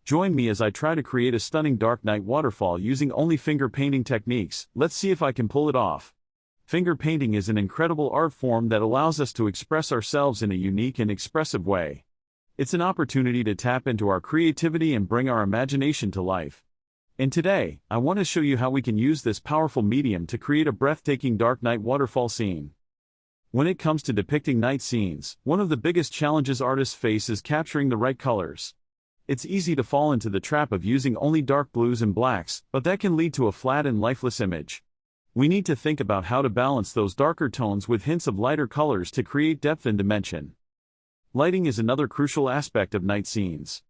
Join me as I try to create a stunning dark night waterfall using only finger painting techniques. Let's see if I can pull it off. Finger painting is an incredible art form that allows us to express ourselves in a unique and expressive way. It's an opportunity to tap into our creativity and bring our imagination to life. And today, I want to show you how we can use this powerful medium to create a breathtaking dark night waterfall scene. When it comes to depicting night scenes, one of the biggest challenges artists face is capturing the right colors. It's easy to fall into the trap of using only dark blues and blacks, but that can lead to a flat and lifeless image. We need to think about how to balance those darker tones with hints of lighter colors to create depth and dimension. Lighting is another crucial aspect of night scenes.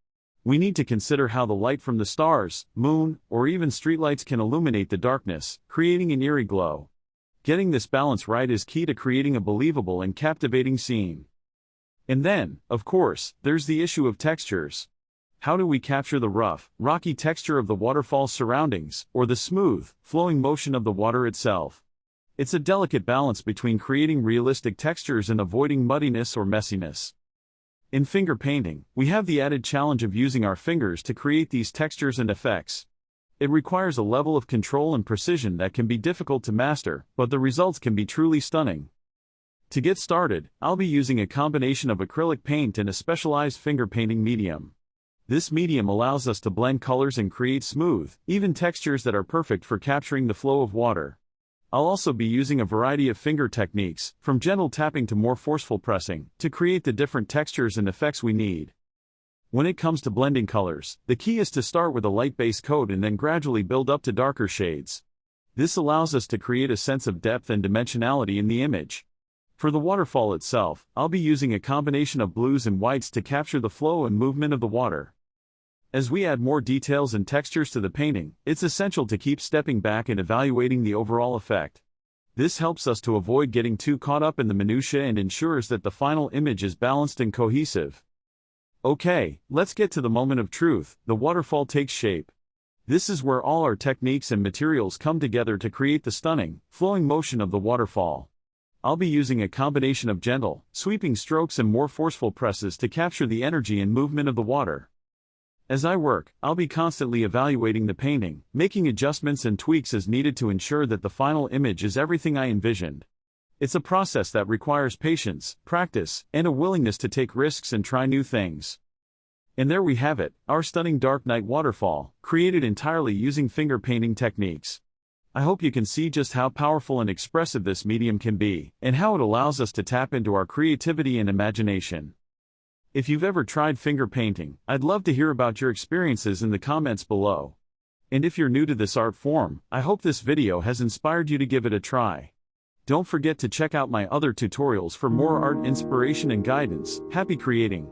We need to consider how the light from the stars, moon, or even streetlights can illuminate the darkness, creating an eerie glow. Getting this balance right is key to creating a believable and captivating scene. And then, of course, there's the issue of textures. How do we capture the rough, rocky texture of the waterfall's surroundings, or the smooth, flowing motion of the water itself? It's a delicate balance between creating realistic textures and avoiding muddiness or messiness. In finger painting, we have the added challenge of using our fingers to create these textures and effects. It requires a level of control and precision that can be difficult to master, but the results can be truly stunning. To get started, I'll be using a combination of acrylic paint and a specialized finger painting medium. This medium allows us to blend colors and create smooth, even textures that are perfect for capturing the flow of water. I'll also be using a variety of finger techniques, from gentle tapping to more forceful pressing, to create the different textures and effects we need. When it comes to blending colors, the key is to start with a light base coat and then gradually build up to darker shades. This allows us to create a sense of depth and dimensionality in the image. For the waterfall itself, I'll be using a combination of blues and whites to capture the flow and movement of the water. As we add more details and textures to the painting, it's essential to keep stepping back and evaluating the overall effect. This helps us to avoid getting too caught up in the minutiae and ensures that the final image is balanced and cohesive. Okay, let's get to the moment of truth. The waterfall takes shape. This is where all our techniques and materials come together to create the stunning, flowing motion of the waterfall. I'll be using a combination of gentle, sweeping strokes and more forceful presses to capture the energy and movement of the water. As I work, I'll be constantly evaluating the painting, making adjustments and tweaks as needed to ensure that the final image is everything I envisioned. It's a process that requires patience, practice, and a willingness to take risks and try new things. And there we have it, our stunning dark night waterfall, created entirely using finger painting techniques. I hope you can see just how powerful and expressive this medium can be, and how it allows us to tap into our creativity and imagination. If you've ever tried finger painting, I'd love to hear about your experiences in the comments below. And if you're new to this art form, I hope this video has inspired you to give it a try. Don't forget to check out my other tutorials for more art inspiration and guidance. Happy creating!